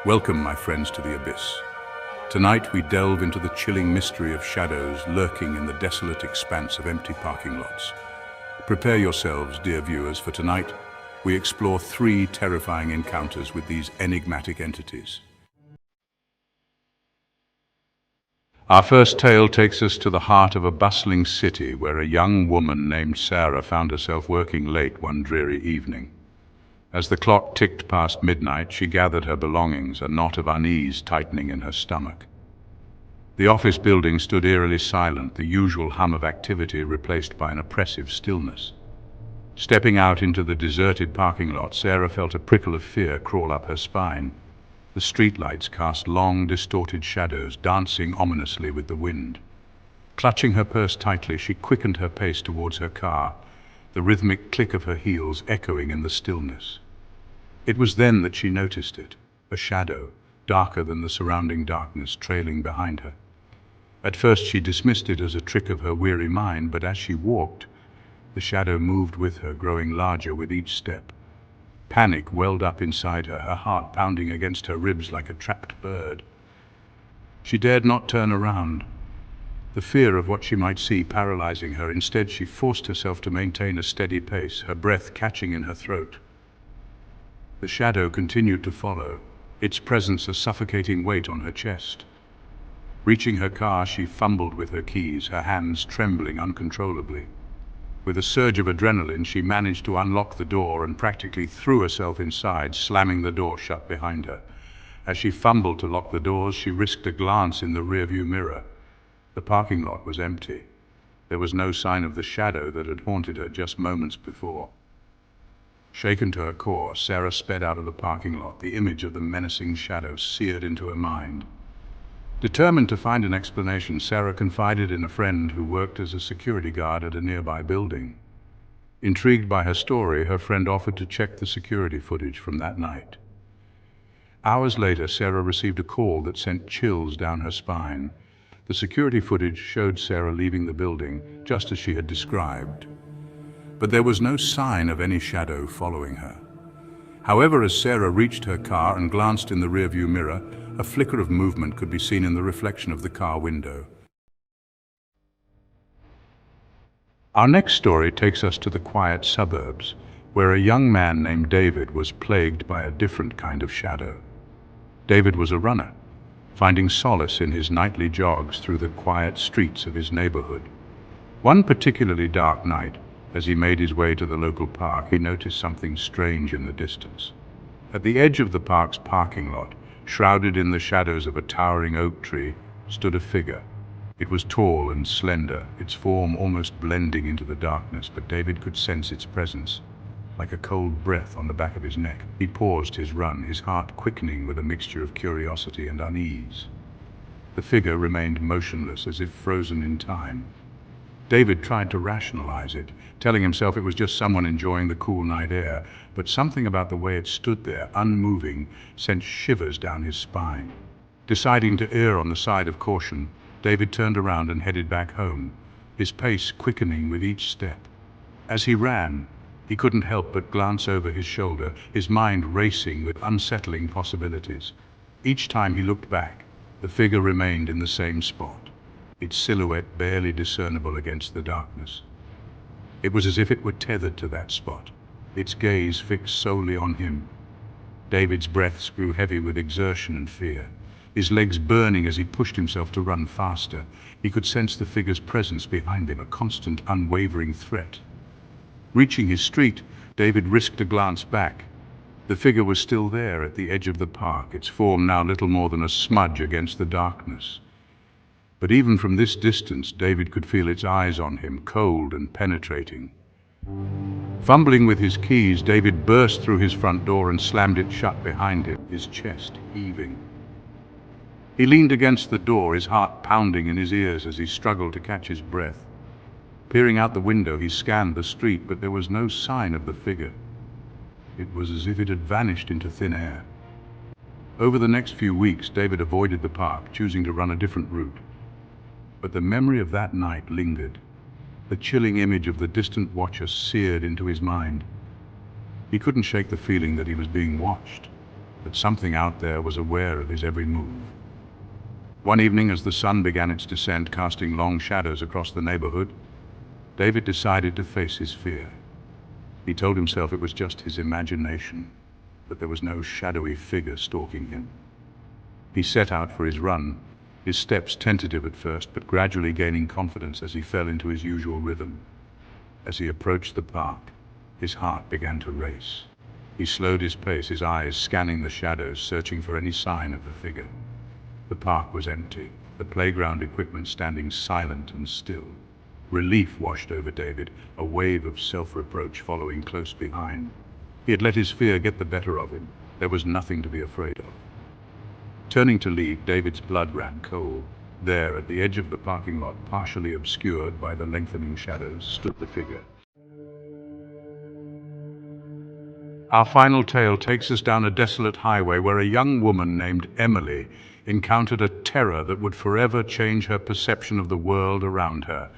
Welcome, my friends, to the Abyss. Tonight we delve into the chilling mystery of shadows lurking in the desolate expanse of empty parking lots. Prepare yourselves, dear viewers, for tonight we explore three terrifying encounters with these enigmatic entities. Our first tale takes us to the heart of a bustling city where a young woman named Sarah found herself working late one dreary evening. As the clock ticked past midnight, she gathered her belongings, a knot of unease tightening in her stomach. The office building stood eerily silent, the usual hum of activity replaced by an oppressive stillness. Stepping out into the deserted parking lot, Sarah felt a prickle of fear crawl up her spine. The streetlights cast long, distorted shadows, dancing ominously with the wind. Clutching her purse tightly, she quickened her pace towards her car, the rhythmic click of her heels echoing in the stillness. It was then that she noticed it, a shadow, darker than the surrounding darkness, trailing behind her. At first she dismissed it as a trick of her weary mind, but as she walked, the shadow moved with her, growing larger with each step. Panic welled up inside her, her heart pounding against her ribs like a trapped bird. She dared not turn around, the fear of what she might see paralyzing her. Instead, she forced herself to maintain a steady pace, her breath catching in her throat. The shadow continued to follow, its presence a suffocating weight on her chest. Reaching her car, she fumbled with her keys, her hands trembling uncontrollably. With a surge of adrenaline, she managed to unlock the door and practically threw herself inside, slamming the door shut behind her. As she fumbled to lock the doors, she risked a glance in the rearview mirror. The parking lot was empty. There was no sign of the shadow that had haunted her just moments before. Shaken to her core, Sarah sped out of the parking lot, the image of the menacing shadow seared into her mind. Determined to find an explanation, Sarah confided in a friend who worked as a security guard at a nearby building. Intrigued by her story, her friend offered to check the security footage from that night. Hours later, Sarah received a call that sent chills down her spine. The security footage showed Sarah leaving the building, just as she had described. But there was no sign of any shadow following her. However, as Sarah reached her car and glanced in the rearview mirror, a flicker of movement could be seen in the reflection of the car window. Our next story takes us to the quiet suburbs, where a young man named David was plagued by a different kind of shadow. David was a runner, finding solace in his nightly jogs through the quiet streets of his neighborhood. One particularly dark night, as he made his way to the local park, he noticed something strange in the distance. At the edge of the park's parking lot, shrouded in the shadows of a towering oak tree, stood a figure. It was tall and slender, its form almost blending into the darkness, but David could sense its presence, like a cold breath on the back of his neck. He paused his run, his heart quickening with a mixture of curiosity and unease. The figure remained motionless, as if frozen in time. David tried to rationalize it, telling himself it was just someone enjoying the cool night air, but something about the way it stood there, unmoving, sent shivers down his spine. Deciding to err on the side of caution, David turned around and headed back home, his pace quickening with each step. As he ran, he couldn't help but glance over his shoulder, his mind racing with unsettling possibilities. Each time he looked back, the figure remained in the same spot, its silhouette barely discernible against the darkness. It was as if it were tethered to that spot, its gaze fixed solely on him. David's breaths grew heavy with exertion and fear, his legs burning as he pushed himself to run faster. He could sense the figure's presence behind him, a constant, unwavering threat. Reaching his street, David risked a glance back. The figure was still there at the edge of the park, its form now little more than a smudge against the darkness. But even from this distance, David could feel its eyes on him, cold and penetrating. Fumbling with his keys, David burst through his front door and slammed it shut behind him, his chest heaving. He leaned against the door, his heart pounding in his ears as he struggled to catch his breath. Peering out the window, he scanned the street, but there was no sign of the figure. It was as if it had vanished into thin air. Over the next few weeks, David avoided the park, choosing to run a different route. But the memory of that night lingered. The chilling image of the distant watcher seared into his mind. He couldn't shake the feeling that he was being watched. that something out there was aware of his every move. One evening, as the sun began its descent, casting long shadows across the neighborhood, David decided to face his fear. He told himself it was just his imagination, that there was no shadowy figure stalking him. He set out for his run, his steps tentative at first, but gradually gaining confidence as he fell into his usual rhythm. As he approached the park, his heart began to race. He slowed his pace, his eyes scanning the shadows, searching for any sign of the figure. The park was empty, the playground equipment standing silent and still. Relief washed over David, a wave of self-reproach following close behind. He had let his fear get the better of him. There was nothing to be afraid of. Turning to leave, David's blood ran cold. There, at the edge of the parking lot, partially obscured by the lengthening shadows, stood the figure. Our final tale takes us down a desolate highway where a young woman named Emily encountered a terror that would forever change her perception of the world around her.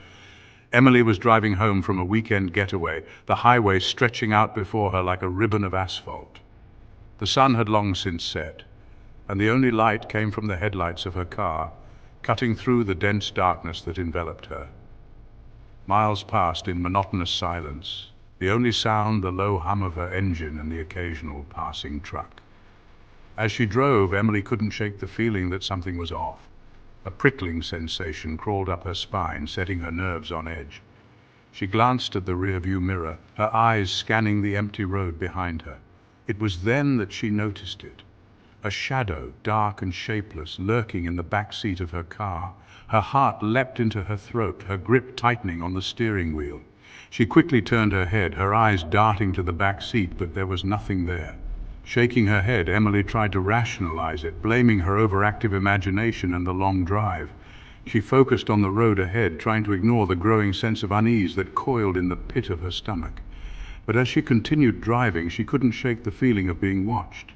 Emily was driving home from a weekend getaway, the highway stretching out before her like a ribbon of asphalt. The sun had long since set, and the only light came from the headlights of her car, cutting through the dense darkness that enveloped her. Miles passed in monotonous silence, the only sound the low hum of her engine and the occasional passing truck. As she drove, Emily couldn't shake the feeling that something was off. A prickling sensation crawled up her spine, setting her nerves on edge. She glanced at the rearview mirror, her eyes scanning the empty road behind her. It was then that she noticed it. A shadow, dark and shapeless, lurking in the back seat of her car. Her heart leapt into her throat, her grip tightening on the steering wheel. She quickly turned her head, her eyes darting to the back seat, but there was nothing there. Shaking her head, Emily tried to rationalize it, blaming her overactive imagination and the long drive. She focused on the road ahead, trying to ignore the growing sense of unease that coiled in the pit of her stomach. But as she continued driving, she couldn't shake the feeling of being watched.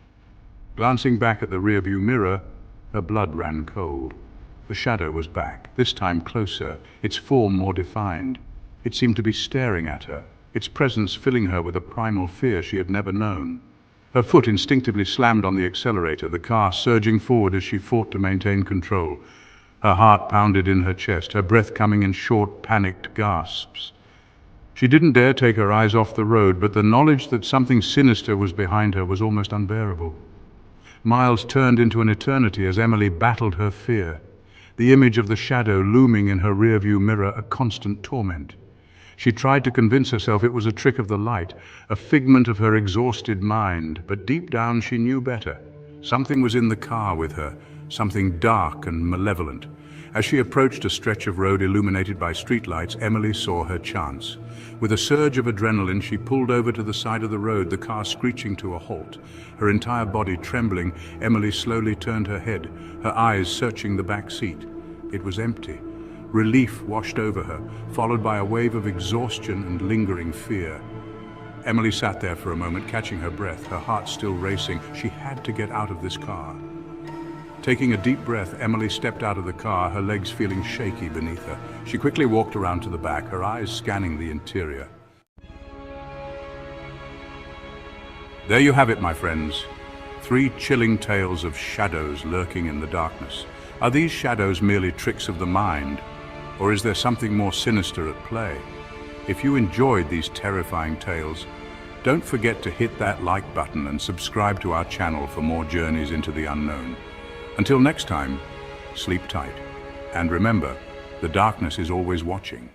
Glancing back at the rearview mirror, her blood ran cold. The shadow was back, this time closer, its form more defined. It seemed to be staring at her, its presence filling her with a primal fear she had never known. Her foot instinctively slammed on the accelerator, the car surging forward as she fought to maintain control. Her heart pounded in her chest, her breath coming in short, panicked gasps. She didn't dare take her eyes off the road, but the knowledge that something sinister was behind her was almost unbearable. Miles turned into an eternity as Emily battled her fear, the image of the shadow looming in her rearview mirror a constant torment. She tried to convince herself it was a trick of the light, a figment of her exhausted mind, but deep down she knew better. Something was in the car with her, something dark and malevolent. As she approached a stretch of road illuminated by streetlights, Emily saw her chance. With a surge of adrenaline, she pulled over to the side of the road, the car screeching to a halt. Her entire body trembling, Emily slowly turned her head, her eyes searching the back seat. It was empty. Relief washed over her, followed by a wave of exhaustion and lingering fear. Emily sat there for a moment, catching her breath, her heart still racing. She had to get out of this car. Taking a deep breath, Emily stepped out of the car, her legs feeling shaky beneath her. She quickly walked around to the back, her eyes scanning the interior. There you have it, my friends. 3 chilling tales of shadows lurking in the darkness. Are these shadows merely tricks of the mind? Or is there something more sinister at play? If you enjoyed these terrifying tales, don't forget to hit that like button and subscribe to our channel for more journeys into the unknown. Until next time, sleep tight. And remember, the darkness is always watching.